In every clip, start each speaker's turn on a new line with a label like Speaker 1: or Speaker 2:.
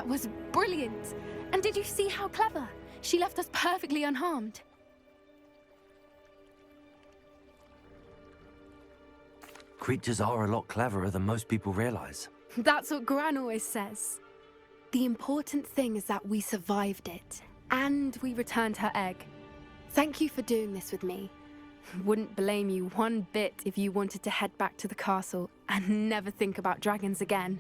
Speaker 1: was brilliant. And did you see how clever? She left us perfectly unharmed.
Speaker 2: Creatures are a lot cleverer than most people realize.
Speaker 1: That's what Gran always says. The important thing is that we survived it, and we returned her egg. Thank you for doing this with me. Wouldn't blame you one bit if you wanted to head back to the castle and never think about dragons again.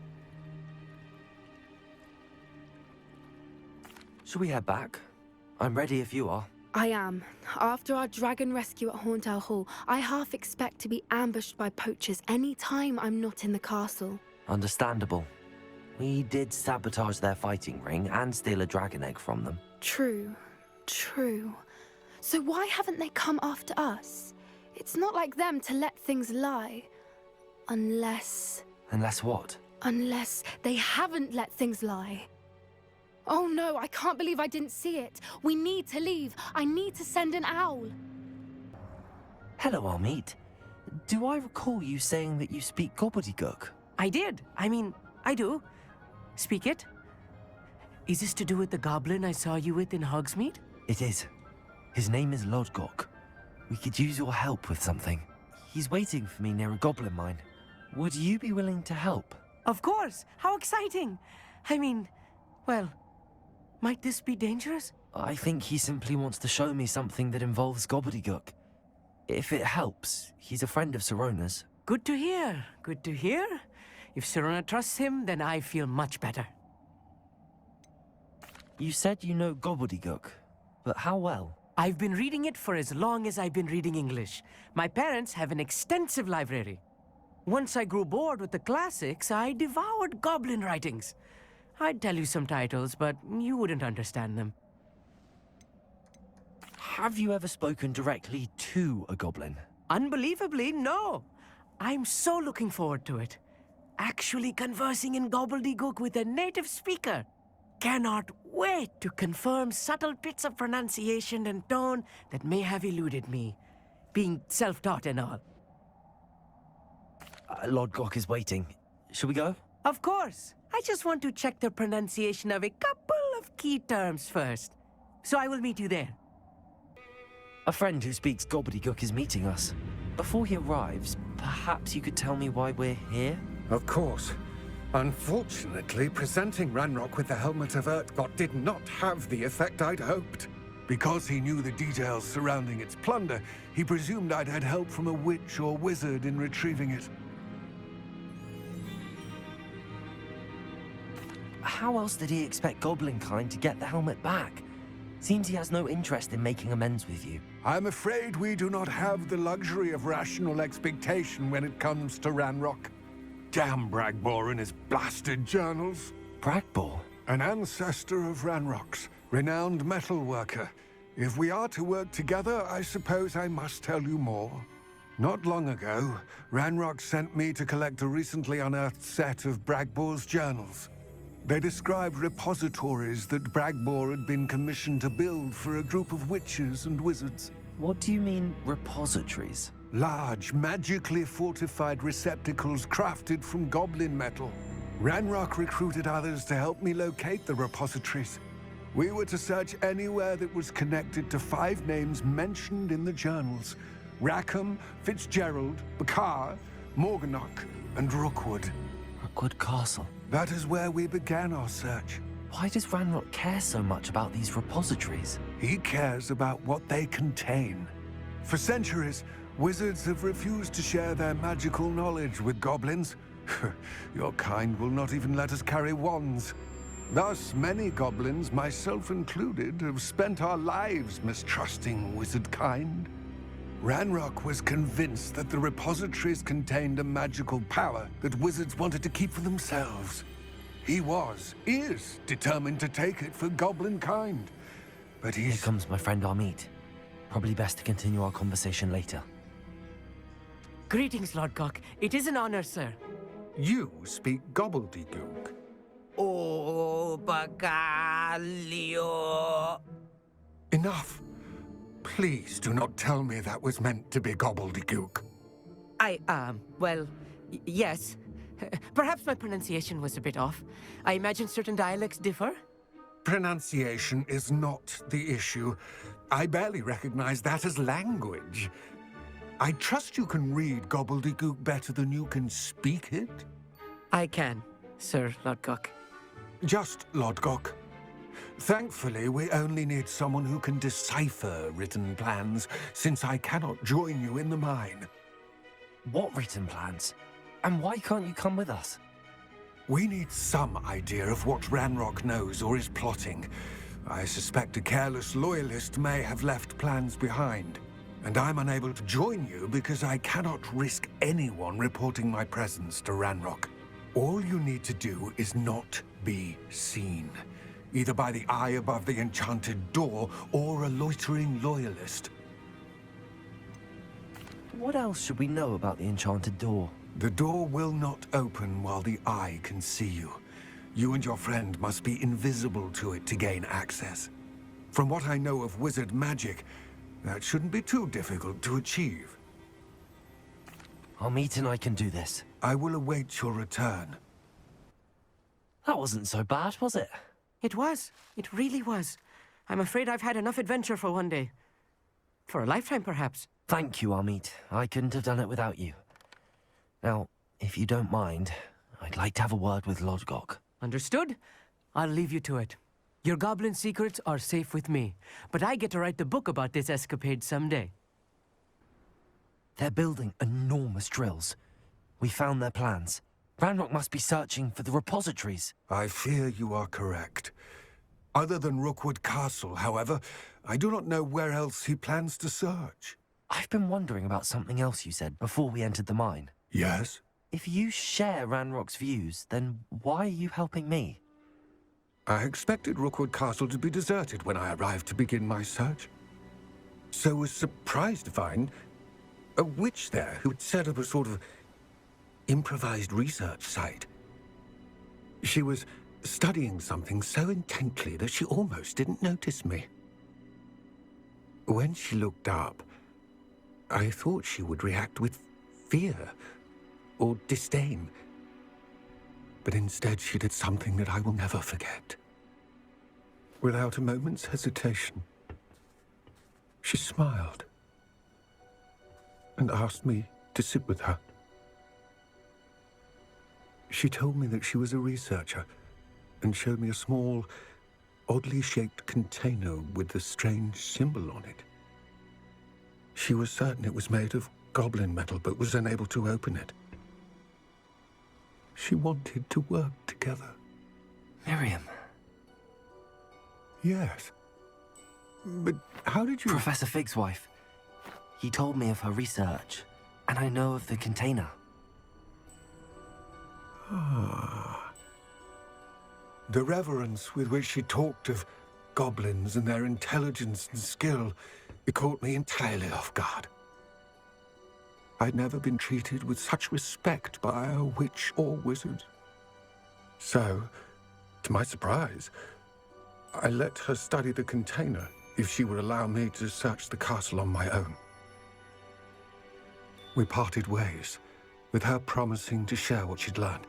Speaker 2: Shall we head back? I'm ready if you are.
Speaker 1: I am. After our dragon rescue at Hauntow Hall, I half expect to be ambushed by poachers any time I'm not in the castle.
Speaker 2: Understandable. We did sabotage their fighting ring and steal a dragon egg from them.
Speaker 1: True. So why haven't they come after us? It's not like them to let things lie. Unless
Speaker 2: what?
Speaker 1: Unless they haven't let things lie. Oh no, I can't believe I didn't see it. We need to leave. I need to send an owl.
Speaker 2: Hello, Amit. Do I recall you saying that you speak gobbledygook?
Speaker 3: I did. I do. Speak it. Is this to do with the goblin I saw you with in Hogsmeade?
Speaker 2: It is. His name is Lodgok. We could use your help with something. He's waiting for me near a goblin mine. Would you be willing to help?
Speaker 3: Of course. How exciting. Well, might this be dangerous?
Speaker 2: I think he simply wants to show me something that involves gobbledygook. If it helps, he's a friend of Sirona's.
Speaker 3: Good to hear. Good to hear. If Sirona trusts him, then I feel much better.
Speaker 2: You said you know gobbledygook, but how well?
Speaker 3: I've been reading it for as long as I've been reading English. My parents have an extensive library. Once I grew bored with the classics, I devoured goblin writings. I'd tell you some titles, but you wouldn't understand them.
Speaker 2: Have you ever spoken directly to a goblin?
Speaker 3: Unbelievably, no. I'm so looking forward to it. Actually conversing in gobbledygook with a native speaker. Cannot wait to confirm subtle bits of pronunciation and tone that may have eluded me, being self-taught and all.
Speaker 2: Lodgok is waiting. Shall we go?
Speaker 3: Of course. I just want to check the pronunciation of a couple of key terms first. So I will meet you there.
Speaker 2: A friend who speaks gobbledygook is meeting us. Before he arrives, perhaps you could tell me why we're here?
Speaker 4: Of course. Unfortunately, presenting Ranrock with the Helmet of Urtkot did not have the effect I'd hoped. Because he knew the details surrounding its plunder, he presumed I'd had help from a witch or wizard in retrieving it.
Speaker 2: How else did he expect Goblinkind to get the helmet back? Seems he has no interest in making amends with you.
Speaker 4: I'm afraid we do not have the luxury of rational expectation when it comes to Ranrock. Damn Bragbor and his blasted journals.
Speaker 2: Bragbor?
Speaker 4: An ancestor of Ranrock's, renowned metalworker. If we are to work together, I suppose I must tell you more. Not long ago, Ranrock sent me to collect a recently unearthed set of Bragbor's journals. They described repositories that Bragbor had been commissioned to build for a group of witches and wizards.
Speaker 2: What do you mean, repositories?
Speaker 4: Large, magically fortified receptacles crafted from goblin metal. Ranrock recruited others to help me locate the repositories. We were to search anywhere that was connected to 5 names mentioned in the journals: Rackham, Fitzgerald, Bakar, Morganach, and Rookwood.
Speaker 2: Rookwood Castle.
Speaker 4: That is where we began our search.
Speaker 2: Why does Ranrock care so much about these repositories?
Speaker 4: He cares about what they contain. For centuries, wizards have refused to share their magical knowledge with goblins. Your kind will not even let us carry wands. Thus, many goblins, myself included, have spent our lives mistrusting wizard kind. Ranrock was convinced that the repositories contained a magical power that wizards wanted to keep for themselves. He is determined to take it for goblin kind. But
Speaker 2: Here comes my friend Amit. Probably best to continue our conversation later.
Speaker 3: Greetings, Lodgok. It is an honor, sir.
Speaker 4: You speak gobbledygook.
Speaker 3: Oh, Bagalio.
Speaker 4: Enough. Please do not tell me that was meant to be gobbledygook.
Speaker 3: Well, yes. Perhaps my pronunciation was a bit off. I imagine certain dialects differ.
Speaker 4: Pronunciation is not the issue. I barely recognize that as language. I trust you can read gobbledygook better than you can speak it?
Speaker 3: I can, Sir Lodgok.
Speaker 4: Just Lodgok. Thankfully, we only need someone who can decipher written plans, since I cannot join you in the mine.
Speaker 2: What written plans? And why can't you come with us?
Speaker 4: We need some idea of what Ranrock knows or is plotting. I suspect a careless loyalist may have left plans behind. And I'm unable to join you because I cannot risk anyone reporting my presence to Ranrock. All you need to do is not be seen, either by the eye above the enchanted door or a loitering loyalist.
Speaker 2: What else should we know about the enchanted door?
Speaker 4: The door will not open while the eye can see you. You and your friend must be invisible to it to gain access. From what I know of wizard magic, that shouldn't be too difficult to achieve.
Speaker 2: Amit and I can do this.
Speaker 4: I will await your return.
Speaker 2: That wasn't so bad, was it?
Speaker 3: It was. It really was. I'm afraid I've had enough adventure for one day. For a lifetime, perhaps.
Speaker 2: Thank you, Amit. I couldn't have done it without you. Now, if you don't mind, I'd like to have a word with Lodgok.
Speaker 3: Understood? I'll leave you to it. Your goblin secrets are safe with me, but I get to write the book about this escapade someday.
Speaker 2: They're building enormous drills. We found their plans. Ranrock must be searching for the repositories.
Speaker 4: I fear you are correct. Other than Rookwood Castle, however, I do not know where else he plans to search.
Speaker 2: I've been wondering about something else you said before we entered the mine.
Speaker 4: Yes?
Speaker 2: If you share Ranrock's views, then why are you helping me?
Speaker 4: I expected Rookwood Castle to be deserted when I arrived to begin my search. So was surprised to find a witch there who had set up a sort of improvised research site. She was studying something so intently that she almost didn't notice me. When she looked up, I thought she would react with fear or disdain. But instead she did something that I will never forget. Without a moment's hesitation, she smiled and asked me to sit with her. She told me that she was a researcher and showed me a small, oddly shaped container with a strange symbol on it. She was certain it was made of goblin metal, but was unable to open it. She wanted to work together.
Speaker 2: Miriam.
Speaker 4: Yes. But how did you...
Speaker 2: Professor Fig's wife. He told me of her research, and I know of the container.
Speaker 4: Ah. The reverence with which she talked of goblins and their intelligence and skill, it caught me entirely off guard. I'd never been treated with such respect by a witch or wizard. So, to my surprise, I let her study the container if she would allow me to search the castle on my own. We parted ways, with her promising to share what she'd learned.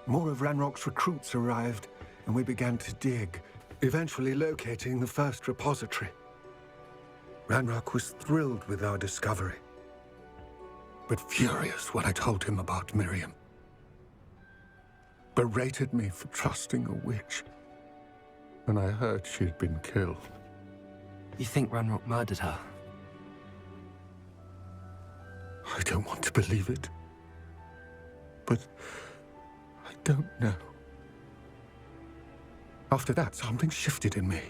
Speaker 4: More of Ranrock's recruits arrived, and we began to dig, eventually locating the first repository. Ranrock was thrilled with our discovery, but furious when I told him about Miriam. Berated me for trusting a witch when I heard she had been killed.
Speaker 2: You think Ranrock murdered her?
Speaker 4: I don't want to believe it, but I don't know. After that, something shifted in me.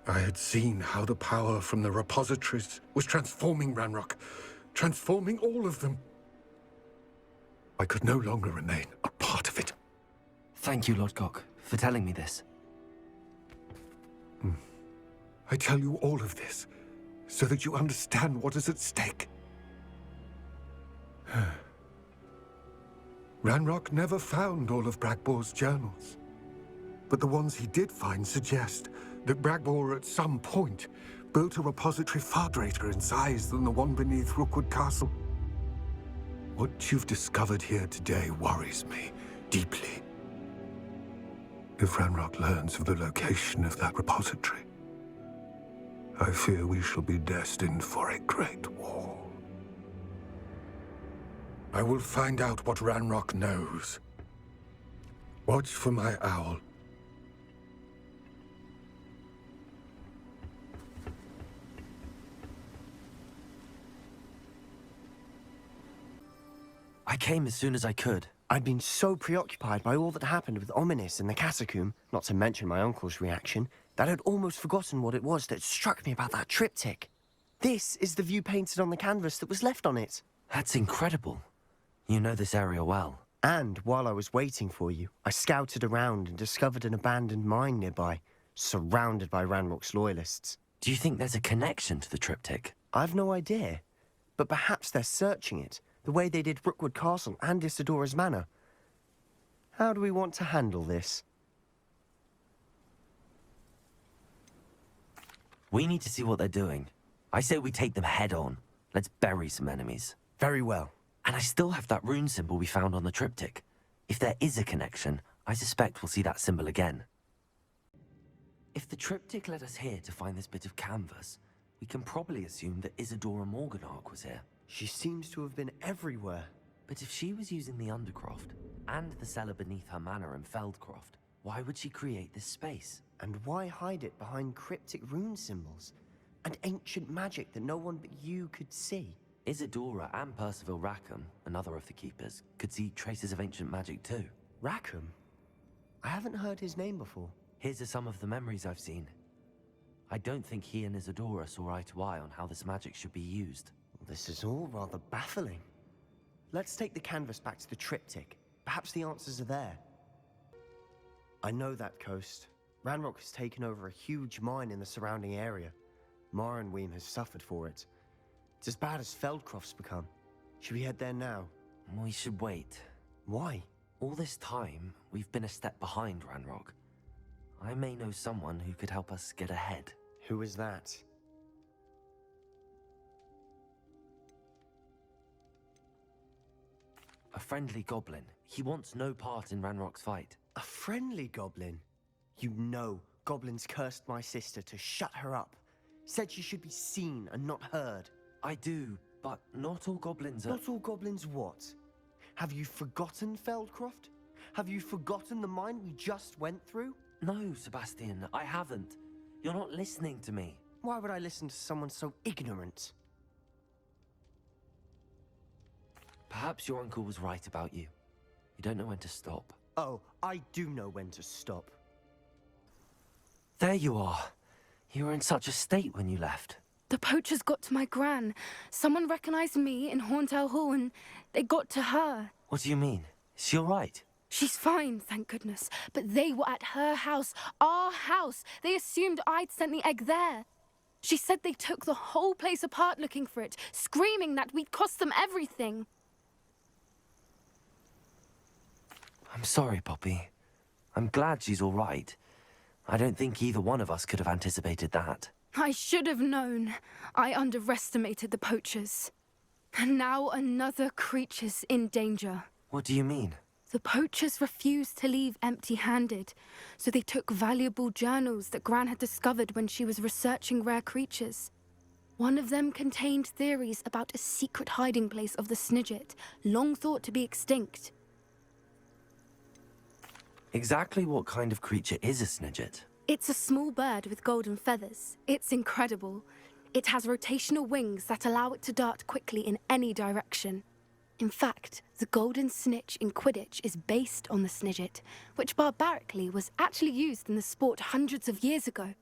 Speaker 4: I had seen how the power from the repositories was transforming Ranrock, transforming all of them. I could no longer remain a part of it.
Speaker 2: Thank you, Lodgok, for telling me this.
Speaker 4: I tell you all of this so that you understand what is at stake. Ranrock never found all of Bragbor's journals, but the ones he did find suggest that Bragbor at some point built a repository far greater in size than the one beneath Rookwood Castle. What you've discovered here today worries me deeply. If Ranrock learns of the location of that repository, I fear we shall be destined for a great war. I will find out what Ranrock knows. Watch for my owl.
Speaker 2: I came as soon as I could.
Speaker 5: I'd been so preoccupied by all that happened with Ominis and the catacomb, not to mention my uncle's reaction, that I'd almost forgotten what it was that struck me about that triptych. This is the view painted on the canvas that was left on it.
Speaker 2: That's incredible. You know this area well.
Speaker 5: And while I was waiting for you, I scouted around and discovered an abandoned mine nearby, surrounded by Ranrock's loyalists.
Speaker 2: Do you think there's a connection to the triptych?
Speaker 5: I've no idea, but perhaps they're searching it, the way they did Rookwood Castle and Isidora's Manor. How do we want to handle this?
Speaker 2: We need to see what they're doing. I say we take them head on. Let's bury some enemies.
Speaker 5: Very well.
Speaker 2: And I still have that rune symbol we found on the triptych. If there is a connection, I suspect we'll see that symbol again. If the triptych led us here to find this bit of canvas, we can probably assume that Isidora Morganark was here.
Speaker 5: She seems to have been everywhere.
Speaker 2: But if she was using the Undercroft and the cellar beneath her manor in Feldcroft, why would she create this space?
Speaker 5: And why hide it behind cryptic rune symbols? And ancient magic that no one but you could see?
Speaker 2: Isidora and Percival Rackham, another of the Keepers, could see traces of ancient magic too.
Speaker 5: Rackham? I haven't heard his name before.
Speaker 2: Here's are some of the memories I've seen. I don't think he and Isidora saw eye to eye on how this magic should be used.
Speaker 5: This is all rather baffling. Let's take the canvas back to the triptych. Perhaps the answers are there. I know that coast. Ranrock has taken over a huge mine in the surrounding area. Morronweem has suffered for it. It's as bad as Feldcroft's become. Should we head there now?
Speaker 2: We should wait.
Speaker 5: Why?
Speaker 2: All this time, we've been a step behind Ranrock. I may know someone who could help us get ahead.
Speaker 5: Who is that?
Speaker 2: A friendly goblin. He wants no part in Ranrock's fight.
Speaker 5: A friendly goblin? You know goblins cursed my sister to shut her up. Said she should be seen and not heard.
Speaker 2: I do, but not all goblins are...
Speaker 5: Not all goblins what? Have you forgotten Feldcroft? Have you forgotten the mine we just went through?
Speaker 2: No, Sebastian, I haven't. You're not listening to me.
Speaker 5: Why would I listen to someone so ignorant?
Speaker 2: Perhaps your uncle was right about you. You don't know when to stop.
Speaker 5: Oh, I do know when to stop.
Speaker 2: There you are. You were in such a state when you left.
Speaker 1: The poachers got to my gran. Someone recognized me in Horntail Hall and they got to her.
Speaker 2: What do you mean? Is she all right?
Speaker 1: She's fine, thank goodness. But they were at her house, our house. They assumed I'd sent the egg there. She said they took the whole place apart looking for it, screaming that we'd cost them everything.
Speaker 2: I'm sorry, Poppy. I'm glad she's all right. I don't think either one of us could have anticipated that.
Speaker 1: I should have known. I underestimated the poachers. And now another creature's in danger.
Speaker 2: What do you mean?
Speaker 1: The poachers refused to leave empty-handed, so they took valuable journals that Gran had discovered when she was researching rare creatures. One of them contained theories about a secret hiding place of the Snidget, long thought to be extinct.
Speaker 2: Exactly what kind of creature is a Snidget?
Speaker 1: It's a small bird with golden feathers. It's incredible. It has rotational wings that allow it to dart quickly in any direction. In fact, the golden snitch in Quidditch is based on the Snidget, which barbarically was actually used in the sport hundreds of years ago.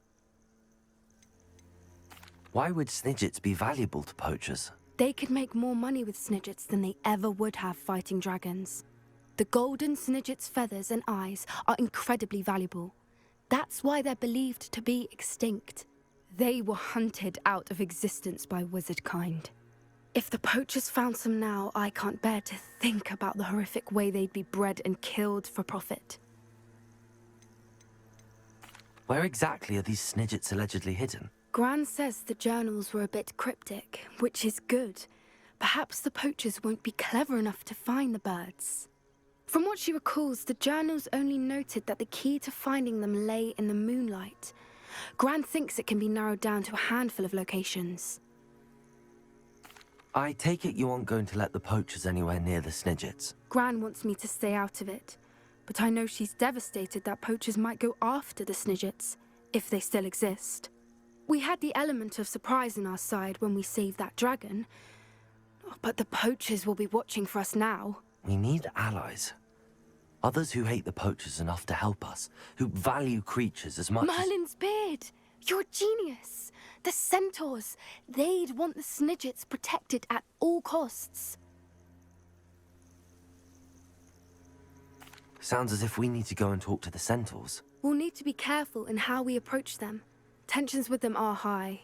Speaker 2: Why would Snidgets be valuable to poachers?
Speaker 1: They could make more money with Snidgets than they ever would have fighting dragons. The golden Snidget's feathers and eyes are incredibly valuable. That's why they're believed to be extinct. They were hunted out of existence by wizard kind. If the poachers found some now, I can't bear to think about the horrific way they'd be bred and killed for profit.
Speaker 2: Where exactly are these Snidgets allegedly hidden?
Speaker 1: Gran says the journals were a bit cryptic, which is good. Perhaps the poachers won't be clever enough to find the birds. From what she recalls, the journals only noted that the key to finding them lay in the moonlight. Gran thinks it can be narrowed down to a handful of locations.
Speaker 2: I take it you aren't going to let the poachers anywhere near the Snidgets.
Speaker 1: Gran wants me to stay out of it, but I know she's devastated that poachers might go after the Snidgets, if they still exist. We had the element of surprise on our side when we saved that dragon, but the poachers will be watching for us now.
Speaker 2: We need allies. Others who hate the poachers enough to help us, who value creatures as much as...
Speaker 1: Merlin's beard! You're a genius! The centaurs! They'd want the Snidgets protected at all costs.
Speaker 2: Sounds as if we need to go and talk to the centaurs.
Speaker 1: We'll need to be careful in how we approach them. Tensions with them are high.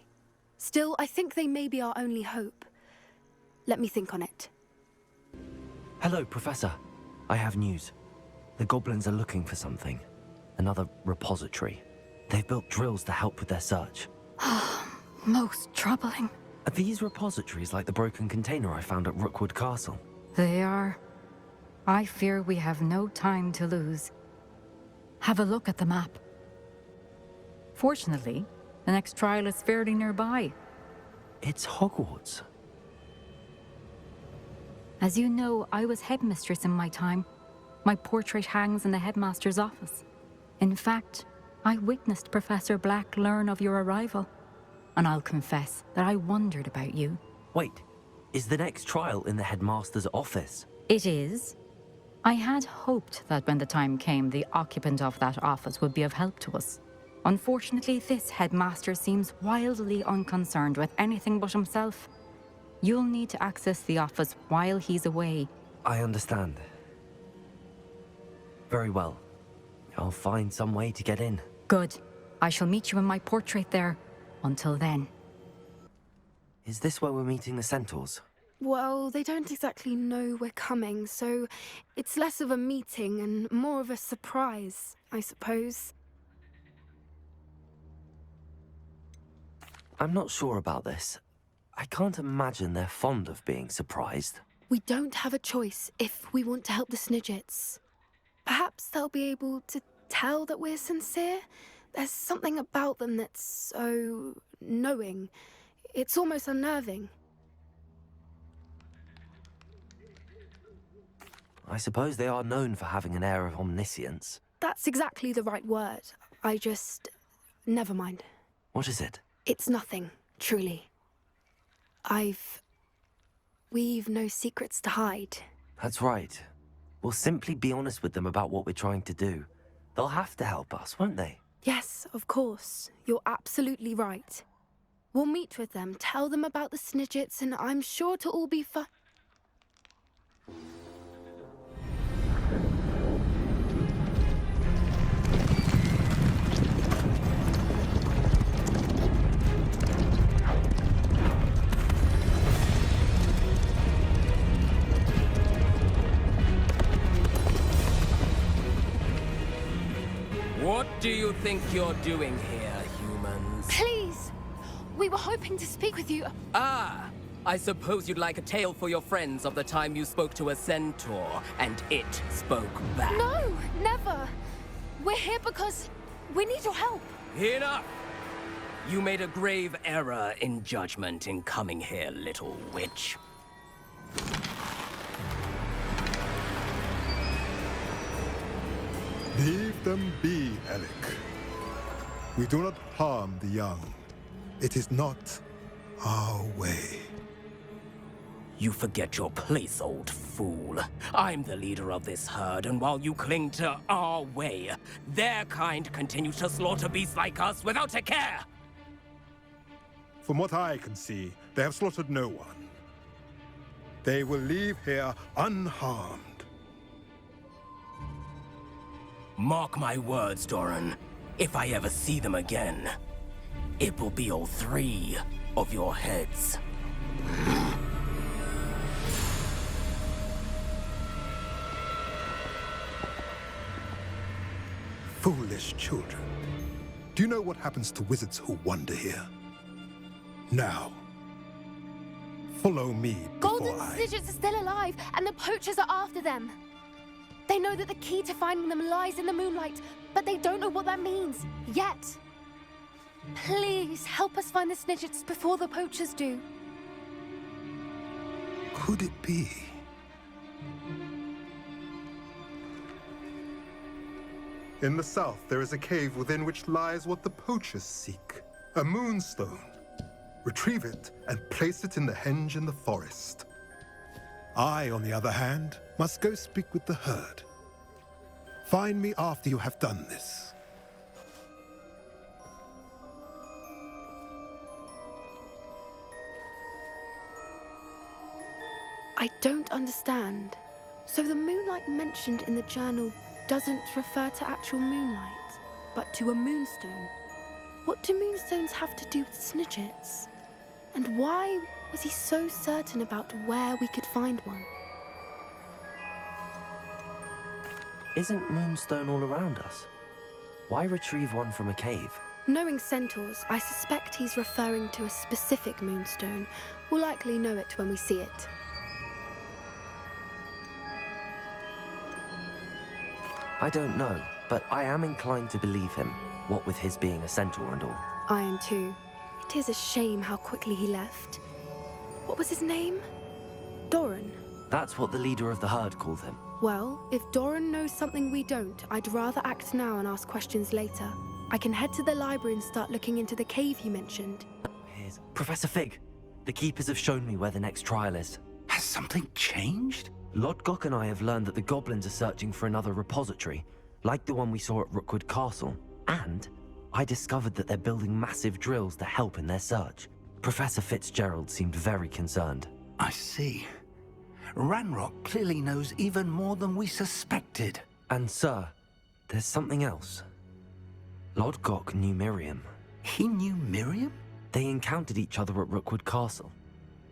Speaker 1: Still, I think they may be our only hope. Let me think on it.
Speaker 2: Hello, Professor. I have news. The goblins are looking for something. Another repository. They've built drills to help with their search.
Speaker 6: Most troubling.
Speaker 2: Are these repositories like the broken container I found at Rookwood Castle?
Speaker 6: They are. I fear we have no time to lose. Have a look at the map. Fortunately, the next trial is fairly nearby.
Speaker 2: It's Hogwarts.
Speaker 6: As you know, I was headmistress in my time. My portrait hangs in the headmaster's office. In fact, I witnessed Professor Black learn of your arrival. And I'll confess that I wondered about you.
Speaker 2: Wait, is the next trial in the headmaster's office?
Speaker 6: It is. I had hoped that when the time came, the occupant of that office would be of help to us. Unfortunately, this headmaster seems wildly unconcerned with anything but himself. You'll need to access the office while he's away.
Speaker 2: I understand. Very well. I'll find some way to get in.
Speaker 6: Good. I shall meet you in my portrait there. Until then.
Speaker 2: Is this where we're meeting the centaurs?
Speaker 1: Well, they don't exactly know we're coming, so it's less of a meeting and more of a surprise, I suppose.
Speaker 2: I'm not sure about this. I can't imagine they're fond of being surprised.
Speaker 1: We don't have a choice if we want to help the Snidgets. Perhaps they'll be able to tell that we're sincere. There's something about them that's so knowing. It's almost unnerving.
Speaker 2: I suppose they are known for having an air of omniscience.
Speaker 1: That's exactly the right word. Never mind.
Speaker 2: What is it?
Speaker 1: It's nothing, truly. We've no secrets to hide.
Speaker 2: That's right. We'll simply be honest with them about what we're trying to do. They'll have to help us, won't they?
Speaker 1: Yes, of course. You're absolutely right. We'll meet with them, tell them about the Snidgets, and I'm sure to all be fine.
Speaker 7: What do you think you're doing here, humans?
Speaker 1: Please! We were hoping to speak with you.
Speaker 7: Ah! I suppose you'd like a tale for your friends of the time you spoke to a centaur, and it spoke back.
Speaker 1: No, never! We're here because we need your help.
Speaker 7: Enough! You made a grave error in judgment in coming here, little witch.
Speaker 8: Leave them be, Alec. We do not harm the young. It is not our way.
Speaker 7: You forget your place, old fool. I'm the leader of this herd, and while you cling to our way, their kind continue to slaughter beasts like us without a care!
Speaker 8: From what I can see, they have slaughtered no one. They will leave here unharmed.
Speaker 7: Mark my words, Doran. If I ever see them again, it will be all 3 of your heads.
Speaker 8: Foolish children. Do you know what happens to wizards who wander here? Now, follow me before
Speaker 1: Golden
Speaker 8: I...
Speaker 1: Snidgets are still alive, and the poachers are after them. They know that the key to finding them lies in the moonlight, but they don't know what that means, yet. Please, help us find the Snidgets before the poachers do.
Speaker 8: Could it be? In the south, there is a cave within which lies what the poachers seek. A moonstone. Retrieve it and place it in the henge in the forest. I, on the other hand, must go speak with the herd. Find me after you have done this.
Speaker 1: I don't understand. So the moonlight mentioned in the journal doesn't refer to actual moonlight, but to a moonstone. What do moonstones have to do with Snidgets? And why was he so certain about where we could find one?
Speaker 2: Isn't Moonstone all around us? Why retrieve one from a cave?
Speaker 1: Knowing centaurs, I suspect he's referring to a specific moonstone. We'll likely know it when we see it.
Speaker 2: I don't know, but I am inclined to believe him, what with his being a centaur and all.
Speaker 1: I am too. It is a shame how quickly he left. What was his name? Doran.
Speaker 2: That's what the leader of the herd called him.
Speaker 1: Well, if Doran knows something we don't, I'd rather act now and ask questions later. I can head to the library and start looking into the cave you mentioned.
Speaker 2: Here's Professor Fig. The keepers have shown me where the next trial is.
Speaker 9: Has something changed?
Speaker 2: Lodgok and I have learned that the goblins are searching for another repository, like the one we saw at Rookwood Castle. And I discovered that they're building massive drills to help in their search. Professor Fitzgerald seemed very concerned.
Speaker 9: I see. Ranrock clearly knows even more than we suspected.
Speaker 2: And sir, there's something else. Lodgok knew Miriam.
Speaker 9: He knew Miriam?
Speaker 2: They encountered each other at Rookwood Castle.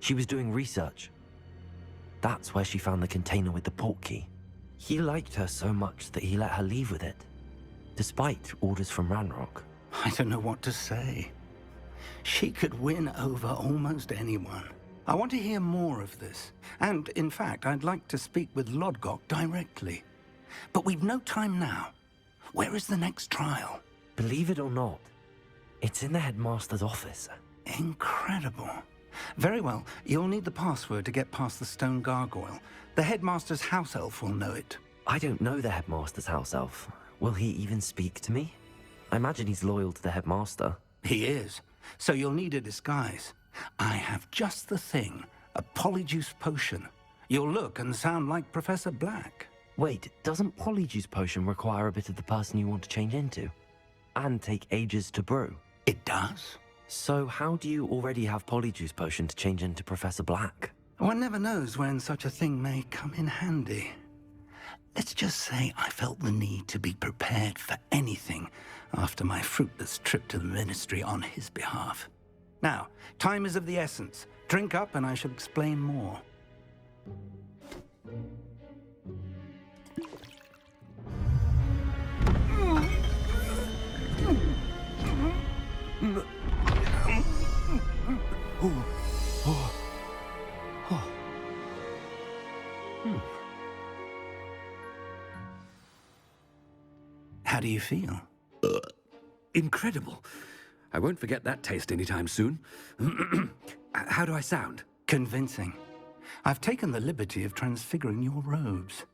Speaker 2: She was doing research. That's where she found the container with the port key. He liked her so much that he let her leave with it, despite orders from Ranrock.
Speaker 9: I don't know what to say. She could win over almost anyone. I want to hear more of this. And, in fact, I'd like to speak with Lodgok directly. But we've no time now. Where is the next trial?
Speaker 2: Believe it or not, it's in the headmaster's office.
Speaker 9: Incredible. Very well. You'll need the password to get past the stone gargoyle. The headmaster's house elf will know it.
Speaker 2: I don't know the headmaster's house elf. Will he even speak to me? I imagine he's loyal to the headmaster.
Speaker 9: He is. So you'll need a disguise. I have just the thing. A polyjuice potion. You'll look and sound like Professor Black.
Speaker 2: Wait, doesn't Polyjuice Potion require a bit of the person you want to change into? And take ages to brew?
Speaker 9: It does.
Speaker 2: So how do you already have Polyjuice Potion to change into Professor Black?
Speaker 9: One never knows when such a thing may come in handy. Let's just say I felt the need to be prepared for anything after my fruitless trip to the Ministry on his behalf. Now, time is of the essence. Drink up and I shall explain more. How do you feel?
Speaker 10: Incredible. I won't forget that taste anytime soon. How do I sound?
Speaker 9: Convincing. I've taken the liberty of transfiguring your robes.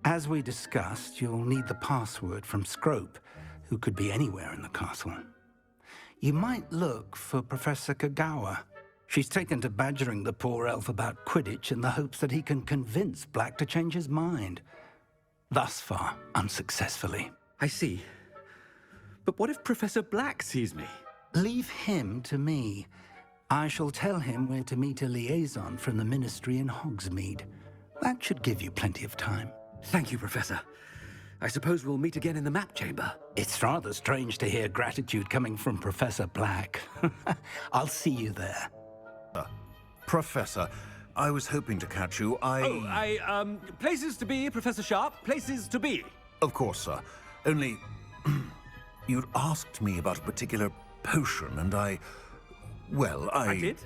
Speaker 9: As we discussed, you'll need the password from Scrope, who could be anywhere in the castle. You might look for Professor Kagawa. She's taken to badgering the poor elf about Quidditch in the hopes that he can convince Black to change his mind. Thus far, unsuccessfully.
Speaker 10: I see. But what if Professor Black sees me?
Speaker 9: Leave him to me. I shall tell him where to meet a liaison from the Ministry in Hogsmeade. That should give you plenty of time.
Speaker 10: Thank you, Professor. I suppose we'll meet again in the map chamber.
Speaker 9: It's rather strange to hear gratitude coming from Professor Black. I'll see you there.
Speaker 11: Professor, I was hoping to catch you.
Speaker 10: Places to be, Professor Sharp. Places to be.
Speaker 11: Of course, sir. Only, you'd asked me about a particular potion, and Well,
Speaker 10: I did?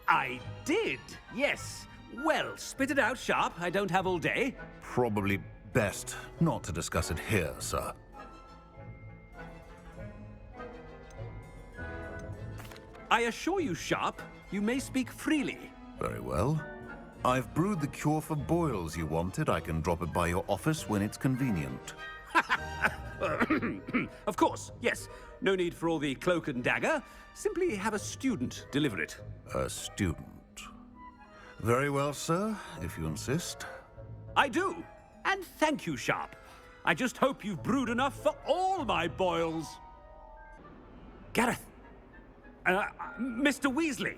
Speaker 10: I did, yes. Well, spit it out, Sharp. I don't have all day.
Speaker 11: Probably best not to discuss it here, sir.
Speaker 10: I assure you, Sharp, you may speak freely.
Speaker 11: Very well. I've brewed the cure for boils you wanted. I can drop it by your office when it's convenient.
Speaker 10: Of course, yes. No need for all the cloak and dagger. Simply have a student deliver it.
Speaker 11: A student. Very well, sir, if you insist.
Speaker 10: I do. And thank you, Sharp. I just hope you've brewed enough for all my boils. Gareth. Mr. Weasley,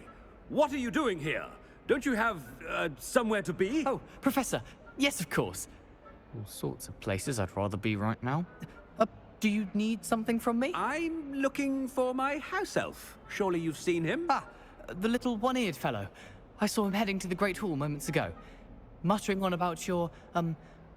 Speaker 10: what are you doing here? Don't you have, somewhere to be?
Speaker 12: Oh, Professor. Yes, of course. All sorts of places I'd rather be right now. Do you need something from me?
Speaker 10: I'm looking for my house elf. Surely you've seen him?
Speaker 12: Ah, the little one-eared fellow. I saw him heading to the Great Hall moments ago, muttering on about your,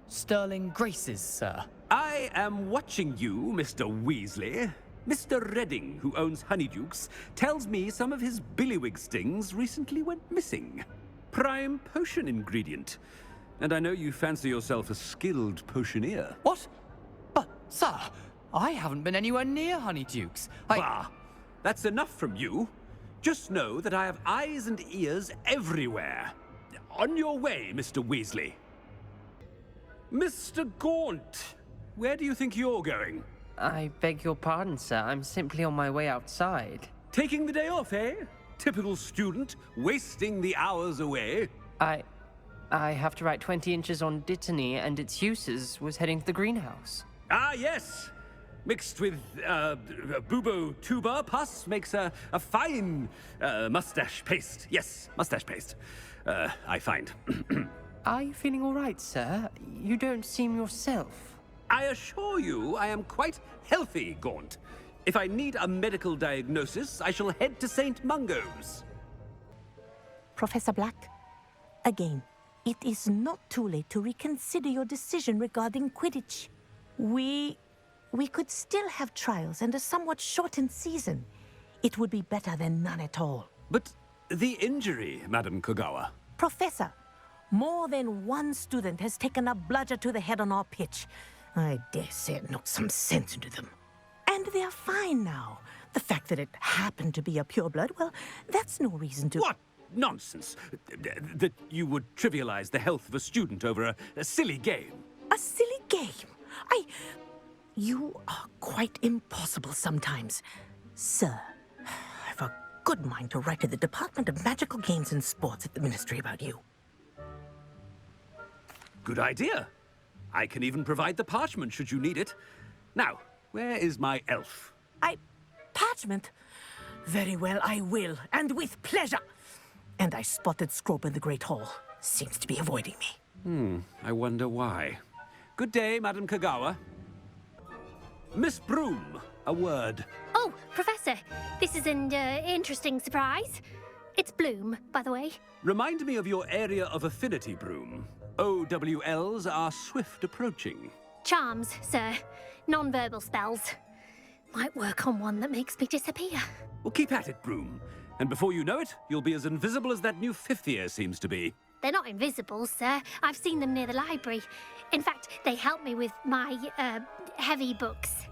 Speaker 12: sterling graces, sir.
Speaker 10: I am watching you, Mr. Weasley. Mr. Redding, who owns Honeydukes, tells me some of his billywig stings recently went missing. Prime potion ingredient. And I know you fancy yourself a skilled potioneer.
Speaker 12: What? But, sir, I haven't been anywhere near Honeydukes.
Speaker 10: Bah! That's enough from you. Just know that I have eyes and ears everywhere. On your way, Mr. Weasley. Mr. Gaunt, where do you think you're going?
Speaker 13: I beg your pardon, sir. I'm simply on my way outside.
Speaker 10: Taking the day off, eh? Typical student, wasting the hours away.
Speaker 13: I have to write 20 inches on Dittany and its uses. Was heading to the greenhouse.
Speaker 10: Ah, yes! Mixed with, bubo tuber pus makes a fine, mustache paste. Yes, mustache paste. I find.
Speaker 13: Are you feeling all right, sir? You don't seem yourself.
Speaker 10: I assure you I am quite healthy, Gaunt. If I need a medical diagnosis, I shall head to St. Mungo's.
Speaker 14: Professor Black, again, it is not too late to reconsider your decision regarding Quidditch. We could still have trials and a somewhat shortened season. It would be better than none at all.
Speaker 10: But the injury, Madam Kogawa.
Speaker 14: Professor, more than one student has taken a bludger to the head on our pitch. I dare say it knocked some sense into them. And they're fine now. The fact that it happened to be a pureblood, well, that's no reason to...
Speaker 10: What nonsense! That you would trivialize the health of a student over a silly game.
Speaker 14: A silly game? You are quite impossible sometimes. Sir, I've a good mind to write to the Department of Magical Games and Sports at the Ministry about you.
Speaker 10: Good idea. I can even provide the parchment should you need it. Now, where is my elf?
Speaker 14: Parchment? Very well, I will, and with pleasure. And I spotted Scrope in the Great Hall. Seems to be avoiding me.
Speaker 10: I wonder why. Good day, Madam Kogawa. Miss Broom, a word.
Speaker 15: Oh, Professor, this is an interesting surprise. It's Bloom, by the way.
Speaker 10: Remind me of your area of affinity, Broom. OWLs are swift approaching.
Speaker 15: Charms, sir. Non-verbal spells. Might work on one that makes me disappear.
Speaker 10: Well, keep at it, Broom. And before you know it, you'll be as invisible as that new fifth year seems to be.
Speaker 15: They're not invisible, sir. I've seen them near the library. In fact, they help me with my, heavy books.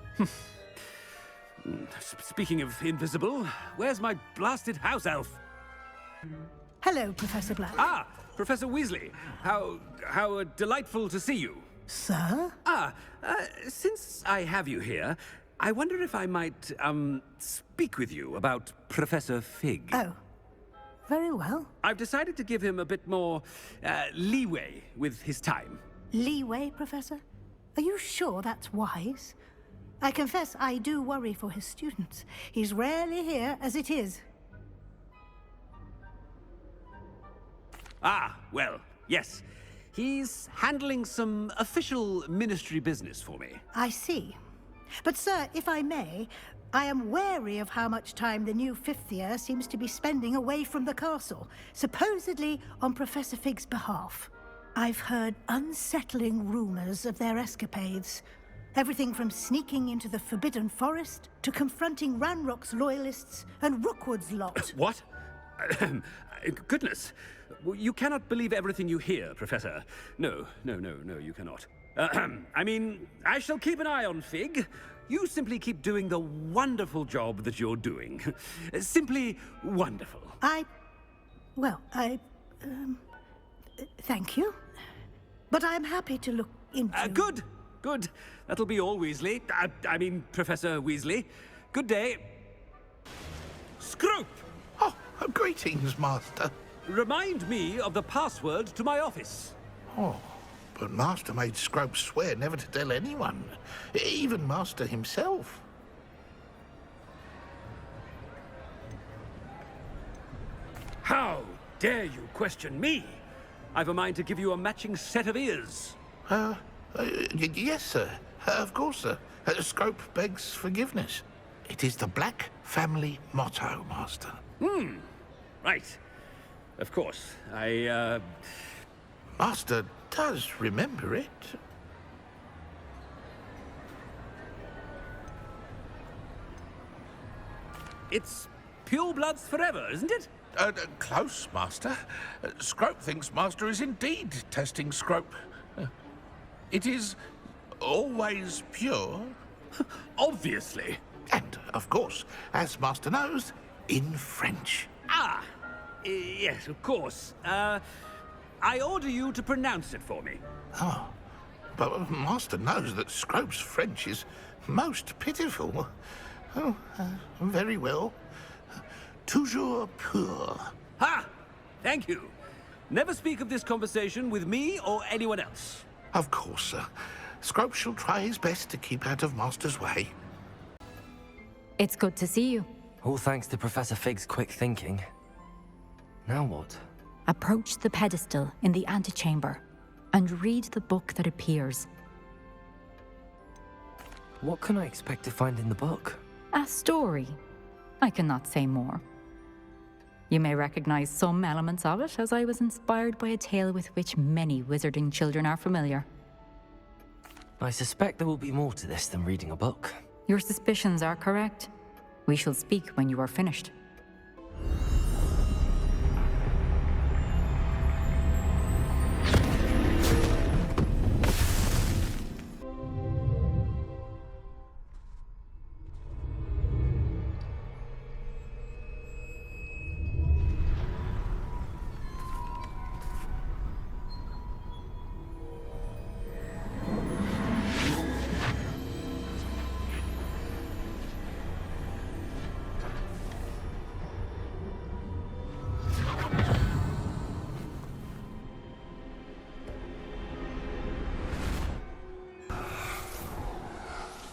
Speaker 10: Speaking of invisible, where's my blasted house elf?
Speaker 16: Hello, Professor Black.
Speaker 10: Ah, Professor Weasley. How delightful to see you.
Speaker 16: Sir?
Speaker 10: Since I have you here, I wonder if I might, speak with you about Professor Fig.
Speaker 16: Oh, very well.
Speaker 10: I've decided to give him a bit more, leeway with his time.
Speaker 16: Leeway, Professor? Are you sure that's wise? I confess I do worry for his students. He's rarely here as it is.
Speaker 10: Ah, well, yes. He's handling some official ministry business for me.
Speaker 16: I see. But, sir, if I may, I am wary of how much time the new fifth year seems to be spending away from the castle, supposedly on Professor Fig's behalf. I've heard unsettling rumors of their escapades. Everything from sneaking into the Forbidden Forest to confronting Ranrock's loyalists and Rookwood's lot.
Speaker 10: What? Goodness. You cannot believe everything you hear, Professor. No, you cannot. I mean, I shall keep an eye on Fig. You simply keep doing the wonderful job that you're doing. Simply wonderful.
Speaker 16: Thank you. But I'm happy to look into...
Speaker 10: Good. That'll be all, Weasley. I mean, Professor Weasley. Good day. Scrope!
Speaker 17: Oh, greetings, Master.
Speaker 10: Remind me of the password to my office.
Speaker 17: Oh, but Master made Scrope swear never to tell anyone, even Master himself.
Speaker 10: How dare you question me? I've a mind to give you a matching set of ears.
Speaker 17: Yes, sir. Of course, sir. Scrope begs forgiveness. It is the Black family motto, Master.
Speaker 10: Right. Of course.
Speaker 17: Master does remember it.
Speaker 10: It's purebloods forever, isn't it?
Speaker 17: Close, Master. Scrope thinks Master is indeed testing Scrope. It is always pure.
Speaker 10: Obviously.
Speaker 17: And, of course, as Master knows, in French.
Speaker 10: Yes, of course. I order you to pronounce it for me.
Speaker 17: Oh, but Master knows that Scrope's French is most pitiful. Oh, very well. Toujours pur.
Speaker 10: Ha! Thank you. Never speak of this conversation with me or anyone else.
Speaker 17: Of course, sir. Scrope shall try his best to keep out of Master's way.
Speaker 6: It's good to see you.
Speaker 2: All thanks to Professor Fig's quick thinking. Now what?
Speaker 6: Approach the pedestal in the antechamber and read the book that appears.
Speaker 2: What can I expect to find in the book?
Speaker 6: A story. I cannot say more. You may recognize some elements of it, as I was inspired by a tale with which many wizarding children are familiar.
Speaker 2: I suspect there will be more to this than reading a book.
Speaker 6: Your suspicions are correct. We shall speak when you are finished.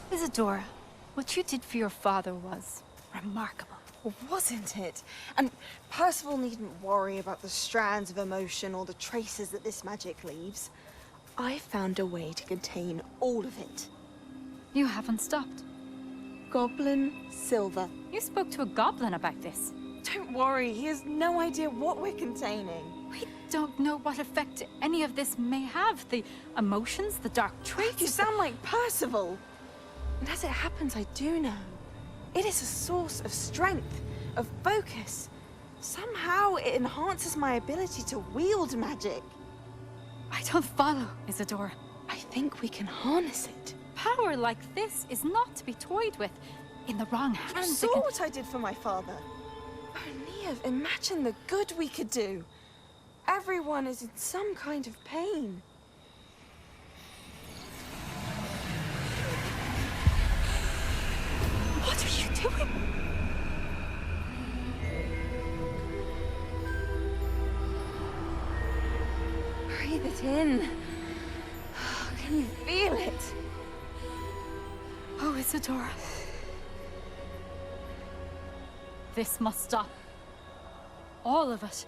Speaker 18: Isadora, what you did for your father was remarkable.
Speaker 19: Wasn't it? And Percival needn't worry about the strands of emotion or the traces that this magic leaves. I found a way to contain all of it.
Speaker 18: You haven't stopped.
Speaker 19: Goblin Silver.
Speaker 18: You spoke to a goblin about this.
Speaker 19: Don't worry, he has no idea what we're containing.
Speaker 18: We don't know what effect any of this may have. The emotions, the dark traits.
Speaker 19: You sound like Percival. And as it happens, I do know. It is a source of strength, of focus. Somehow it enhances my ability to wield magic.
Speaker 18: I don't follow, Isadora.
Speaker 19: I think we can harness it.
Speaker 18: Power like this is not to be toyed with. In the wrong
Speaker 19: You
Speaker 18: hands,
Speaker 19: saw what I did for my father. Oh, Neve, imagine the good we could do. Everyone is in some kind of pain.
Speaker 18: What are you doing?
Speaker 19: Breathe it in. Can you feel it?
Speaker 18: Oh, Isadora. This must stop. All of it.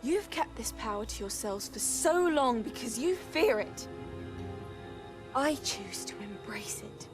Speaker 19: You've kept this power to yourselves for so long because you fear it. I choose to embrace it.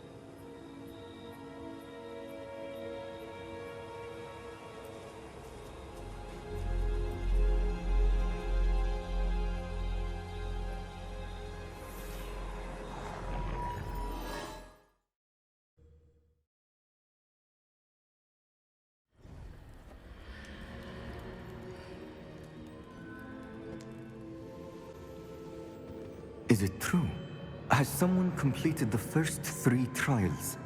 Speaker 20: Is it true? Has someone completed the first 3 trials?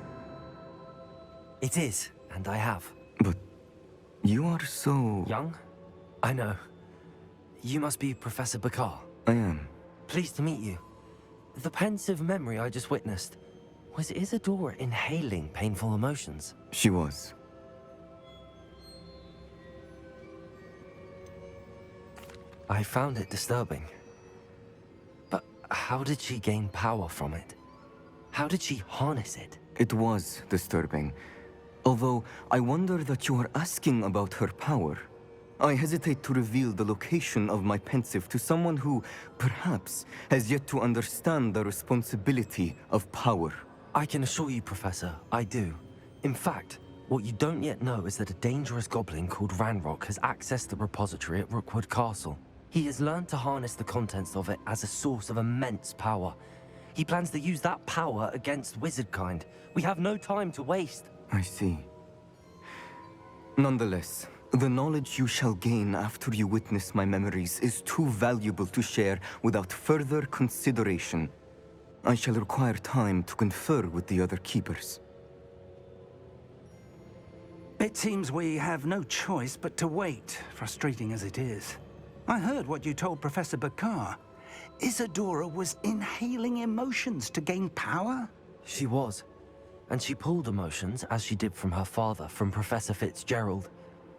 Speaker 2: It is, and I have.
Speaker 20: But you are so...
Speaker 2: Young? I know. You must be Professor Bakar.
Speaker 20: I am.
Speaker 2: Pleased to meet you. The pensive memory I just witnessed, was Isadora inhaling painful emotions?
Speaker 20: She was.
Speaker 2: I found it disturbing. But how did she gain power from it? How did she harness it?
Speaker 20: It was disturbing. Although I wonder that you are asking about her power. I hesitate to reveal the location of my pensive to someone who, perhaps, has yet to understand the responsibility of power.
Speaker 2: I can assure you, Professor, I do. In fact, what you don't yet know is that a dangerous goblin called Ranrock has accessed the repository at Rookwood Castle. He has learned to harness the contents of it as a source of immense power. He plans to use that power against wizardkind. We have no time to waste.
Speaker 20: I see. Nonetheless, the knowledge you shall gain after you witness my memories is too valuable to share without further consideration. I shall require time to confer with the other keepers.
Speaker 9: It seems we have no choice but to wait, frustrating as it is. I heard what you told Professor Bakar. Isadora was inhaling emotions to gain power?
Speaker 2: She was. And she pulled emotions, as she did from her father, from Professor Fitzgerald,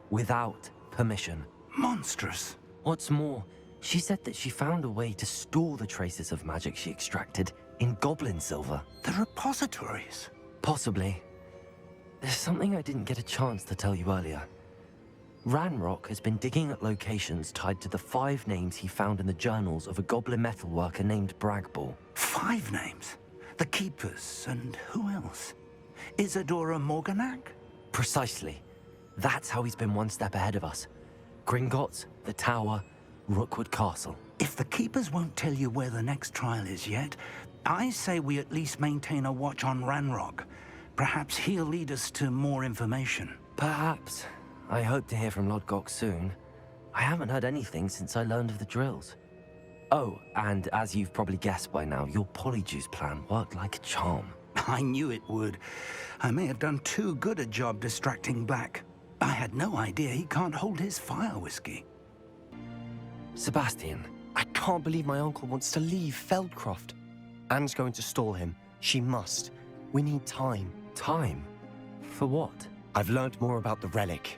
Speaker 2: without permission.
Speaker 9: Monstrous.
Speaker 2: What's more, she said that she found a way to store the traces of magic she extracted in goblin silver.
Speaker 9: The repositories?
Speaker 2: Possibly. There's something I didn't get a chance to tell you earlier. Ranrock has been digging at locations tied to the 5 names he found in the journals of a goblin metalworker named Bragball.
Speaker 9: 5 names? The Keepers, and who else? Isadora Morganac?
Speaker 2: Precisely. That's how he's been one step ahead of us. Gringotts, the Tower, Rookwood Castle.
Speaker 9: If the Keepers won't tell you where the next trial is yet, I say we at least maintain a watch on Ranrock. Perhaps he'll lead us to more information.
Speaker 2: Perhaps. I hope to hear from Lodgok soon. I haven't heard anything since I learned of the drills. Oh, and as you've probably guessed by now, your polyjuice plan worked like a charm.
Speaker 9: I knew it would. I may have done too good a job distracting Black. I had no idea he can't hold his fire whiskey.
Speaker 2: Sebastian.
Speaker 5: I can't believe my uncle wants to leave Feldcroft. Anne's going to stall him. She must. We need time.
Speaker 2: Time? For what?
Speaker 5: I've learned more about the relic.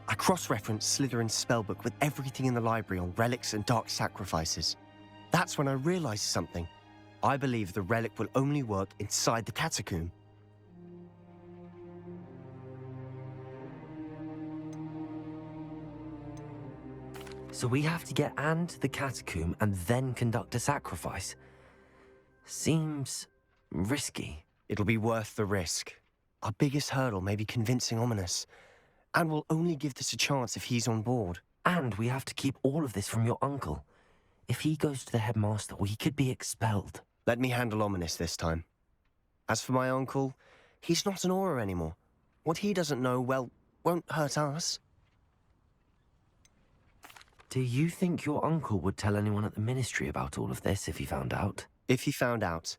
Speaker 5: I cross-referenced Slytherin's spellbook with everything in the library on relics and dark sacrifices. That's when I realized something. I believe the relic will only work inside the catacomb.
Speaker 2: So we have to get Anne to the catacomb and then conduct a sacrifice. Seems risky.
Speaker 5: It'll be worth the risk. Our biggest hurdle may be convincing Ominous. And we'll only give this a chance if he's on board.
Speaker 2: And we have to keep all of this from your uncle. If he goes to the headmaster, we could be expelled.
Speaker 5: Let me handle Ominous this time. As for my uncle, he's not an Auror anymore. What he doesn't know, well, won't hurt us.
Speaker 2: Do you think your uncle would tell anyone at the Ministry about all of this if he found out?
Speaker 5: If he found out,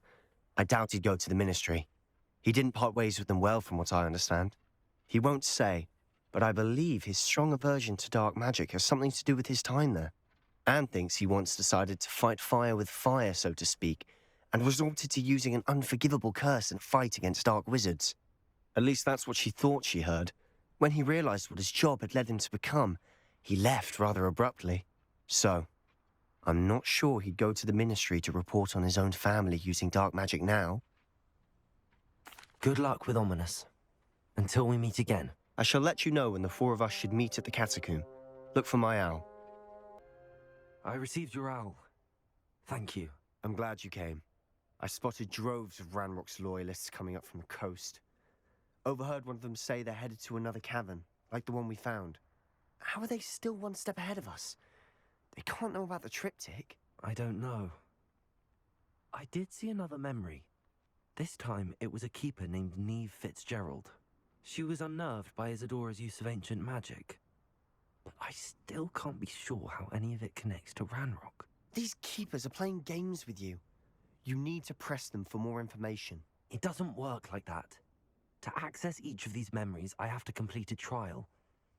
Speaker 5: I doubt he'd go to the Ministry. He didn't part ways with them well, from what I understand. He won't say, but I believe his strong aversion to dark magic has something to do with his time there. Anne thinks he once decided to fight fire with fire, so to speak, and resorted to using an unforgivable curse in a fight against dark wizards. At least that's what she thought she heard. When he realized what his job had led him to become, he left rather abruptly. So, I'm not sure he'd go to the Ministry to report on his own family using dark magic now.
Speaker 2: Good luck with Ominous. Until we meet again.
Speaker 5: I shall let you know when the 4 of us should meet at the catacomb. Look for my owl.
Speaker 2: I received your owl. Thank you.
Speaker 5: I'm glad you came. I spotted droves of Ranrock's loyalists coming up from the coast. Overheard one of them say they're headed to another cavern, like the one we found. How are they still one step ahead of us? They can't know about the triptych.
Speaker 2: I don't know. I did see another memory. This time, it was a keeper named Neve Fitzgerald. She was unnerved by Isadora's use of ancient magic. But I still can't be sure how any of it connects to Ranrock.
Speaker 5: These keepers are playing games with you. You need to press them for more information.
Speaker 2: It doesn't work like that. To access each of these memories, I have to complete a trial.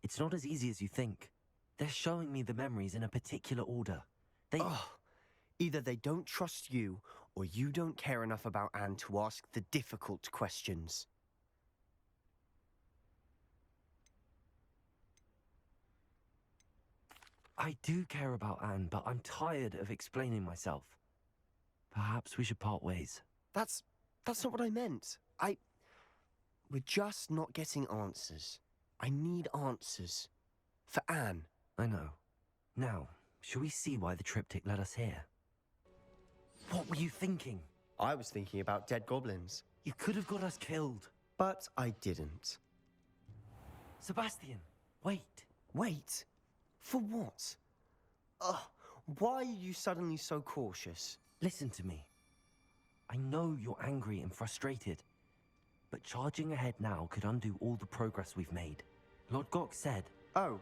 Speaker 2: It's not as easy as you think. They're showing me the memories in a particular order.
Speaker 5: Either they don't trust you, or you don't care enough about Anne to ask the difficult questions.
Speaker 2: I do care about Anne, but I'm tired of explaining myself. Perhaps we should part ways.
Speaker 5: That's not what I meant. We're just not getting answers. I need answers. For Anne.
Speaker 2: I know. Now, shall we see why the triptych led us here? What were you thinking?
Speaker 5: I was thinking about dead goblins.
Speaker 2: You could have got us killed.
Speaker 5: But I didn't.
Speaker 2: Sebastian, wait.
Speaker 5: Wait? For what? Why are you suddenly so cautious?
Speaker 2: Listen to me. I know you're angry and frustrated, but charging ahead now could undo all the progress we've made. Lord Gok said...
Speaker 5: Oh,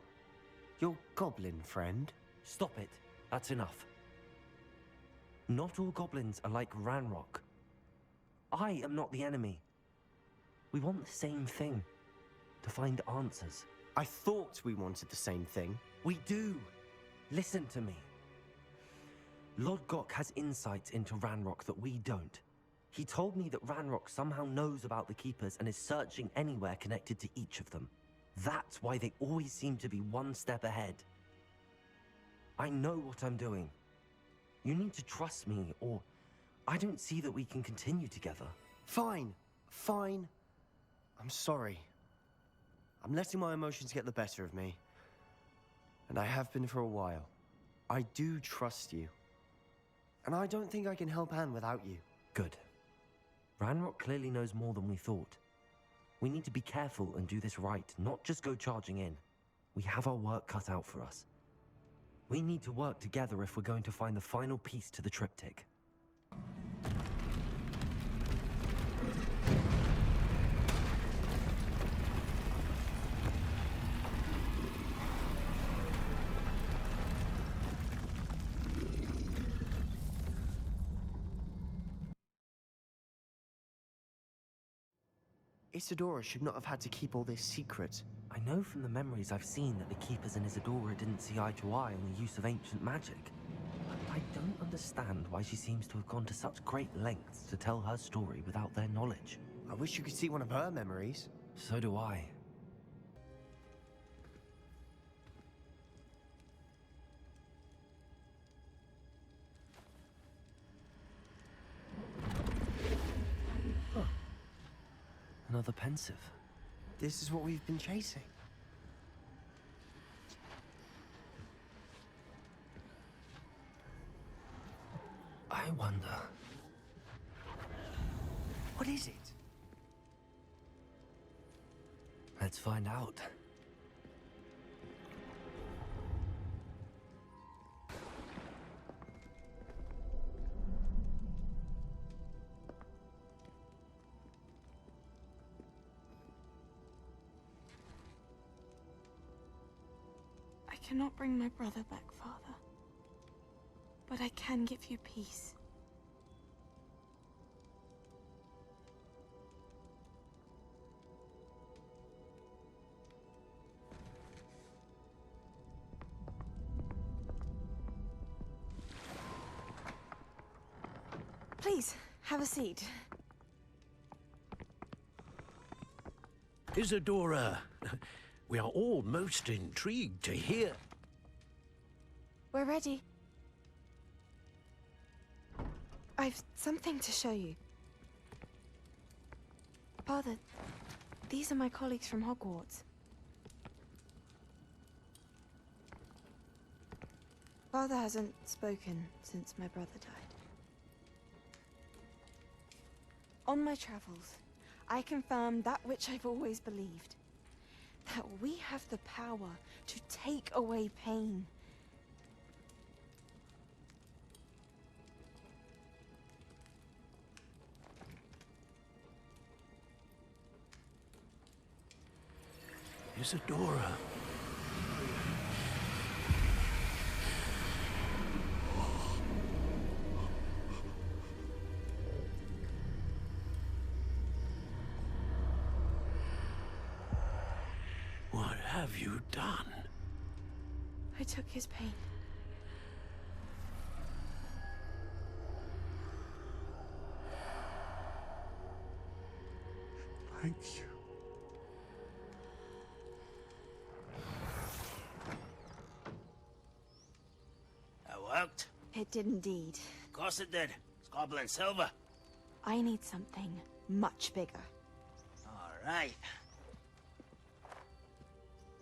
Speaker 5: your goblin friend?
Speaker 2: Stop it. That's enough. Not all goblins are like Ranrock. I am not the enemy. We want the same thing. To find answers.
Speaker 5: I thought we wanted the same thing.
Speaker 2: We do. Listen to me. Lord Gok has insights into Ranrock that we don't. He told me that Ranrock somehow knows about the Keepers and is searching anywhere connected to each of them. That's why they always seem to be one step ahead. I know what I'm doing. You need to trust me, or I don't see that we can continue together.
Speaker 5: Fine. I'm sorry. I'm letting my emotions get the better of me. And I have been for a while. I do trust you. And I don't think I can help Anne without you.
Speaker 2: Good. Ranrock clearly knows more than we thought. We need to be careful and do this right, not just go charging in. We have our work cut out for us. We need to work together if we're going to find the final piece to the triptych.
Speaker 5: Isadora should not have had to keep all this secret.
Speaker 2: I know from the memories I've seen that the Keepers and Isadora didn't see eye to eye on the use of ancient magic. I don't understand why she seems to have gone to such great lengths to tell her story without their knowledge.
Speaker 5: I wish you could see one of her memories.
Speaker 2: So do I. Another pensive.
Speaker 5: This is what we've been chasing.
Speaker 2: I wonder...
Speaker 5: What is it?
Speaker 2: Let's find out.
Speaker 19: I cannot bring my brother back, Father. But I can give you peace. Please, have a seat.
Speaker 17: Isadora, we are all most intrigued to hear.
Speaker 19: We're ready. I've something to show you. Father, these are my colleagues from Hogwarts. Father hasn't spoken since my brother died. On my travels, I confirmed that which I've always believed. That we have the power to take away pain.
Speaker 17: Isadora. have you done?
Speaker 19: I took his pain.
Speaker 4: Thank you.
Speaker 21: That worked?
Speaker 19: It did indeed.
Speaker 21: Of course it did. It's goblin silver.
Speaker 19: I need something much bigger.
Speaker 21: All right.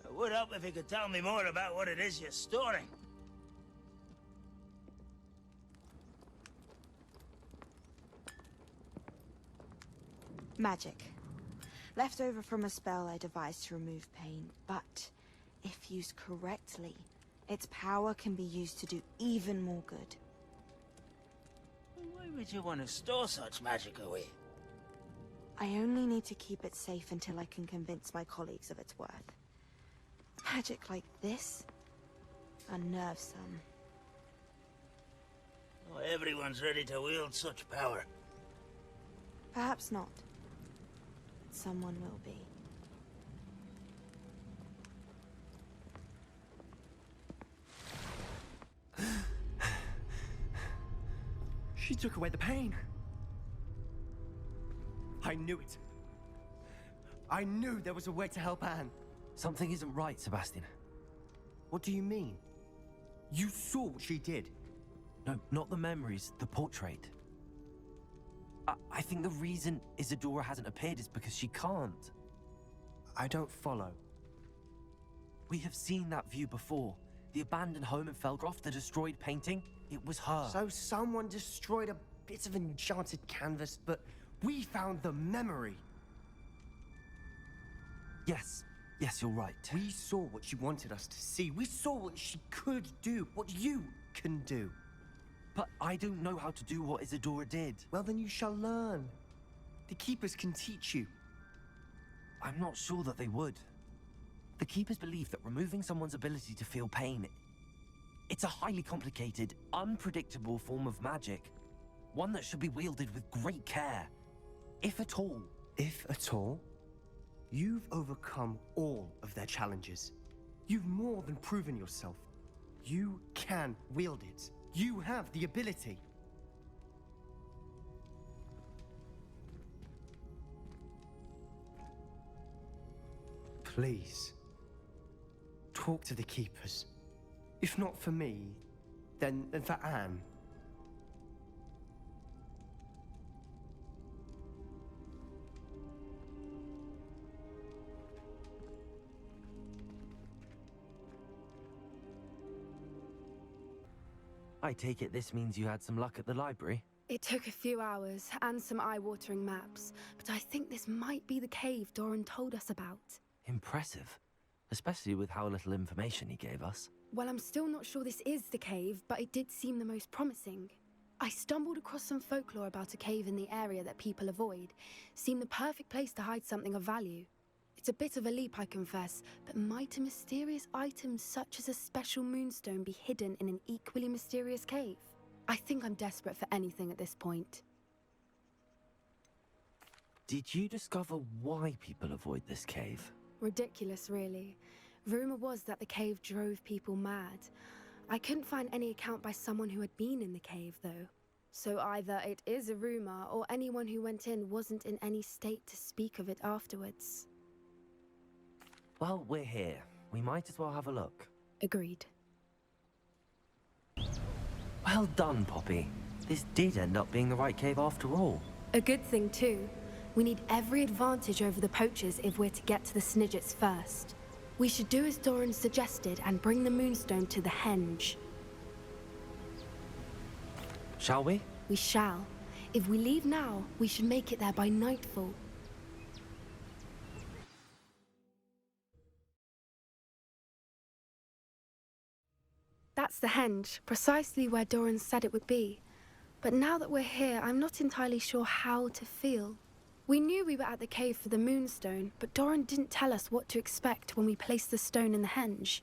Speaker 21: It would help if you could tell me more about what it is you're storing.
Speaker 19: Magic. Left over from a spell I devised to remove pain, but if used correctly, its power can be used to do even more good.
Speaker 21: Why would you want to store such magic away?
Speaker 19: I only need to keep it safe until I can convince my colleagues of its worth. Magic like this unnerves some.
Speaker 21: Not everyone's ready to wield such power.
Speaker 19: Perhaps not. But someone will be.
Speaker 3: She took away the pain. I knew it. I knew there was a way to help Anne.
Speaker 2: Something isn't right, Sebastian.
Speaker 3: What do you mean? You saw what she did.
Speaker 2: No, not the memories, the portrait. I think the reason Isadora hasn't appeared is because she can't.
Speaker 3: I don't follow.
Speaker 2: We have seen that view before. The abandoned home in Felgroth, the destroyed painting, it was her.
Speaker 3: So someone destroyed a bit of enchanted canvas, but we found the memory.
Speaker 2: Yes, you're right.
Speaker 3: We saw what she wanted us to see. We saw what she could do, what you can do.
Speaker 2: But I don't know how to do what Isadora did.
Speaker 3: Well, then you shall learn. The Keepers can teach you.
Speaker 2: I'm not sure that they would. The Keepers believe that removing someone's ability to feel pain, it's a highly complicated, unpredictable form of magic. One that should be wielded with great care. If at all.
Speaker 3: If at all? You've overcome all of their challenges. You've more than proven yourself. You can wield it. You have the ability. Please, talk to the Keepers. If not for me, then for Anne.
Speaker 2: I take it this means you had some luck at the library?
Speaker 1: It took a few hours and some eye-watering maps, but I think this might be the cave Doran told us about.
Speaker 2: Impressive. Especially with how little information he gave us.
Speaker 1: Well, I'm still not sure this is the cave, but it did seem the most promising. I stumbled across some folklore about a cave in the area that people avoid. Seemed the perfect place to hide something of value. It's a bit of a leap, I confess, but might a mysterious item such as a special moonstone be hidden in an equally mysterious cave? I think I'm desperate for anything at this point.
Speaker 2: Did you discover why people avoid this cave?
Speaker 1: Ridiculous, really. Rumor was that the cave drove people mad. I couldn't find any account by someone who had been in the cave, though. So either it is a rumor, or anyone who went in wasn't in any state to speak of it afterwards.
Speaker 2: Well, we're here. We might as well have a look.
Speaker 1: Agreed.
Speaker 2: Well done, Poppy. This did end up being the right cave after all.
Speaker 1: A good thing, too. We need every advantage over the poachers if we're to get to the Snidgets first. We should do as Doran suggested and bring the moonstone to the henge.
Speaker 2: Shall we?
Speaker 1: We shall. If we leave now, we should make it there by nightfall. That's the henge, precisely where Doran said it would be. But now that we're here, I'm not entirely sure how to feel. We knew we were at the cave for the moonstone, but Doran didn't tell us what to expect when we placed the stone in the henge.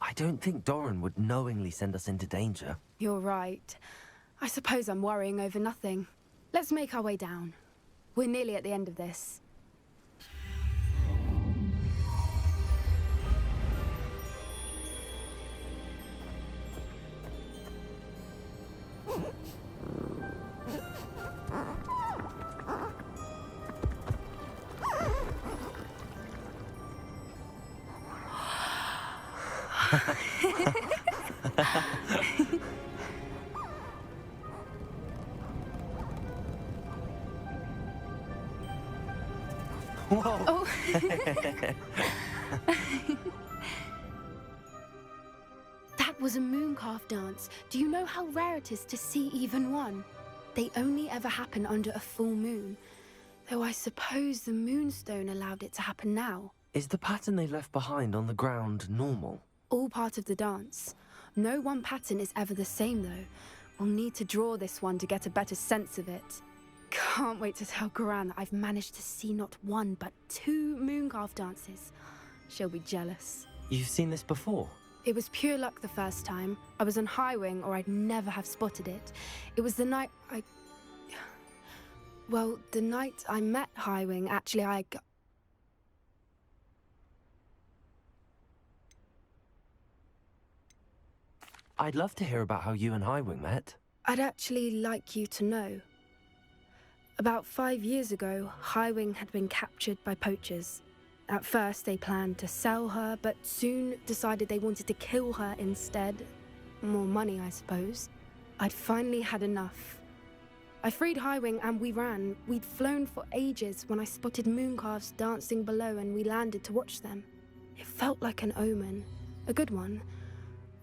Speaker 2: I don't think Doran would knowingly send us into danger.
Speaker 1: You're right. I suppose I'm worrying over nothing. Let's make our way down. We're nearly at the end of this.
Speaker 2: Whoa!
Speaker 1: Oh. That was a mooncalf dance. Do you know how rare it is to see even one? They only ever happen under a full moon. Though I suppose the moonstone allowed it to happen now.
Speaker 2: Is the pattern they left behind on the ground normal?
Speaker 1: All part of the dance. No one pattern is ever the same, though. We'll need to draw this one to get a better sense of it. Can't wait to tell Gran that I've managed to see not one, but 2 mooncalf dances. She'll be jealous.
Speaker 2: You've seen this before?
Speaker 1: It was pure luck the first time. I was on Highwing, or I'd never have spotted it. It was the night Well, the night I met Highwing, actually,
Speaker 2: I'd love to hear about how you and Highwing met.
Speaker 1: I'd actually like you to know. About 5 years ago, Highwing had been captured by poachers. At first, they planned to sell her, but soon decided they wanted to kill her instead. More money, I suppose. I'd finally had enough. I freed Highwing and we ran. We'd flown for ages when I spotted mooncalves dancing below and we landed to watch them. It felt like an omen. A good one.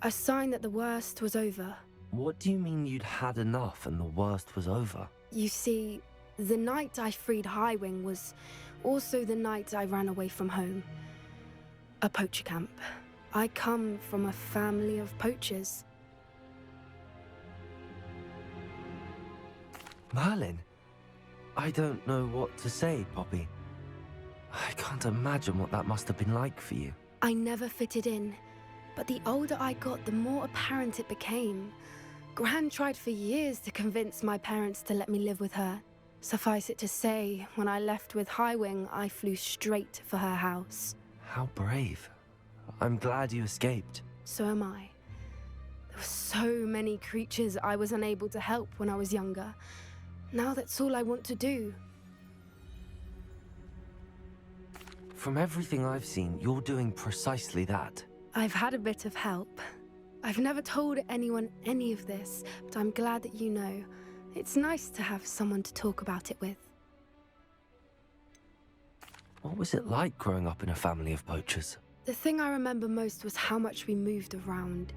Speaker 1: A sign that the worst was over.
Speaker 2: What do you mean you'd had enough and the worst was over?
Speaker 1: You see, the night I freed Highwing was also the night I ran away from home. A poacher camp. I come from a family of poachers.
Speaker 2: Merlin? I don't know what to say, Poppy. I can't imagine what that must have been like for you.
Speaker 1: I never fitted in. But the older I got, the more apparent it became. Gran tried for years to convince my parents to let me live with her. Suffice it to say, when I left with Highwing, I flew straight for her house.
Speaker 2: How brave. I'm glad you escaped.
Speaker 1: So am I. There were so many creatures I was unable to help when I was younger. Now that's all I want to do.
Speaker 2: From everything I've seen, you're doing precisely that.
Speaker 1: I've had a bit of help. I've never told anyone any of this, but I'm glad that you know. It's nice to have someone to talk about it with.
Speaker 2: What was it like growing up in a family of poachers?
Speaker 1: The thing I remember most was how much we moved around,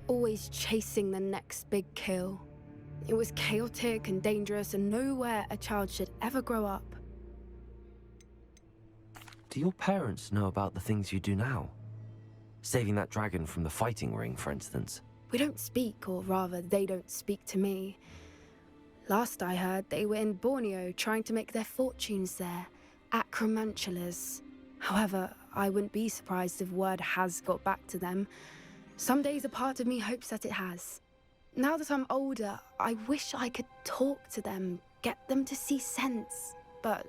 Speaker 1: always chasing the next big kill. It was chaotic and dangerous and nowhere a child should ever grow up.
Speaker 2: Do your parents know about the things you do now? Saving that dragon from the fighting ring, for instance.
Speaker 1: We don't speak, or rather, they don't speak to me. Last I heard, they were in Borneo trying to make their fortunes there, acromantulas. However, I wouldn't be surprised if word has got back to them. Some days a part of me hopes that it has. Now that I'm older, I wish I could talk to them, get them to see sense. But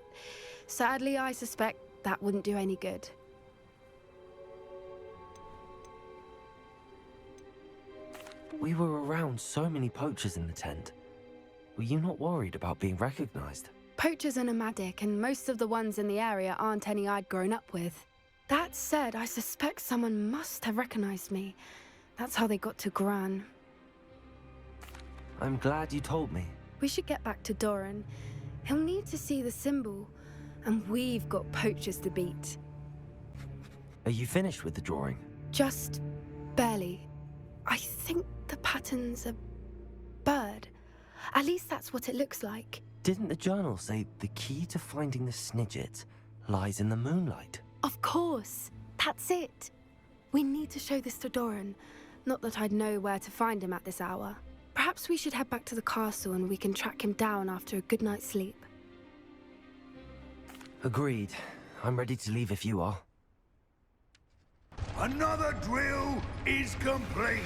Speaker 1: sadly, I suspect that wouldn't do any good.
Speaker 2: We were around so many poachers in the tent. Were you not worried about being recognized?
Speaker 1: Poachers are nomadic, and most of the ones in the area aren't any I'd grown up with. That said, I suspect someone must have recognized me. That's how they got to Gran.
Speaker 2: I'm glad you told me.
Speaker 1: We should get back to Doran. He'll need to see the symbol, and we've got poachers to beat.
Speaker 2: Are you finished with the drawing?
Speaker 1: Just barely. I think the pattern's a bird. At least that's what it looks like.
Speaker 2: Didn't the journal say the key to finding the Snidget lies in the moonlight?
Speaker 1: Of course. That's it. We need to show this to Doran. Not that I'd know where to find him at this hour. Perhaps we should head back to the castle and we can track him down after a good night's sleep.
Speaker 2: Agreed. I'm ready to leave if you are.
Speaker 4: Another drill is complete.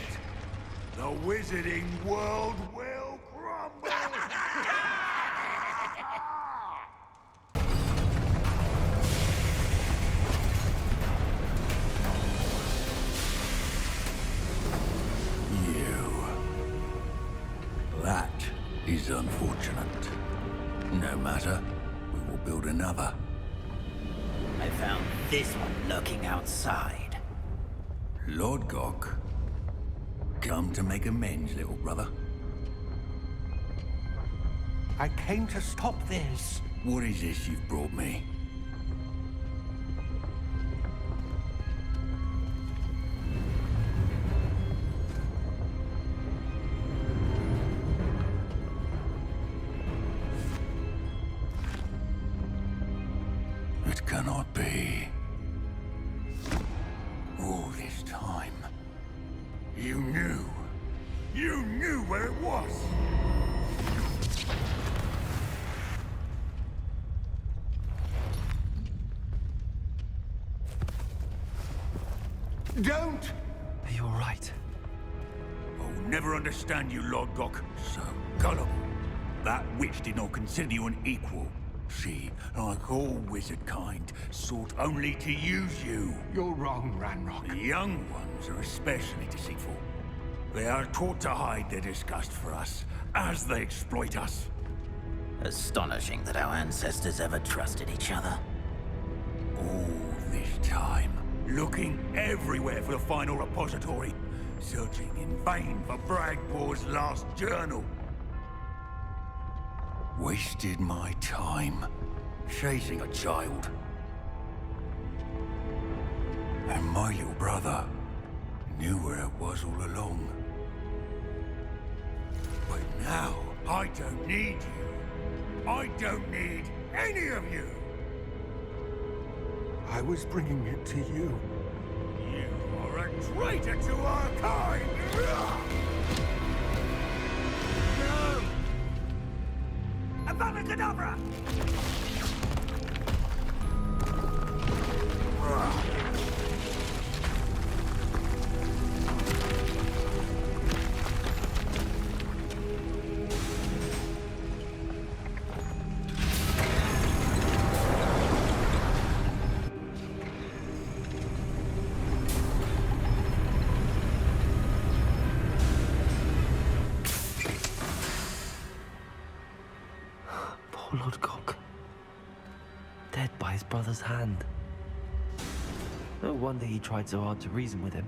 Speaker 4: The wizarding world will crumble.
Speaker 7: is unfortunate. No matter, we will build another.
Speaker 22: I found this one lurking outside.
Speaker 7: Lord Gok, come to make amends, little brother.
Speaker 4: I came to stop this.
Speaker 7: What is this you've brought me? It cannot be. All this time, you knew. You knew where it was.
Speaker 4: Don't!
Speaker 2: Are you all right?
Speaker 7: I'll never understand you, Lord Gok. So gullible. That witch did not consider you an equal. She, like all wizard kind, sought only to use you.
Speaker 4: You're wrong, Ranrock.
Speaker 7: The young ones are especially deceitful. They are taught to hide their disgust for us, as they exploit us.
Speaker 22: Astonishing that our ancestors ever trusted each other.
Speaker 7: All this time, looking everywhere for the final repository, searching in vain for Bragpor's last journal. Wasted my time, chasing a child. And my little brother knew where it was all along. But now, I don't need you. I don't need any of you.
Speaker 4: I was bringing it to you.
Speaker 7: You are a traitor to our kind! No! Abacadabra!
Speaker 2: Poor Lord Gok. Dead by his brother's hand. No wonder he tried so hard to reason with him.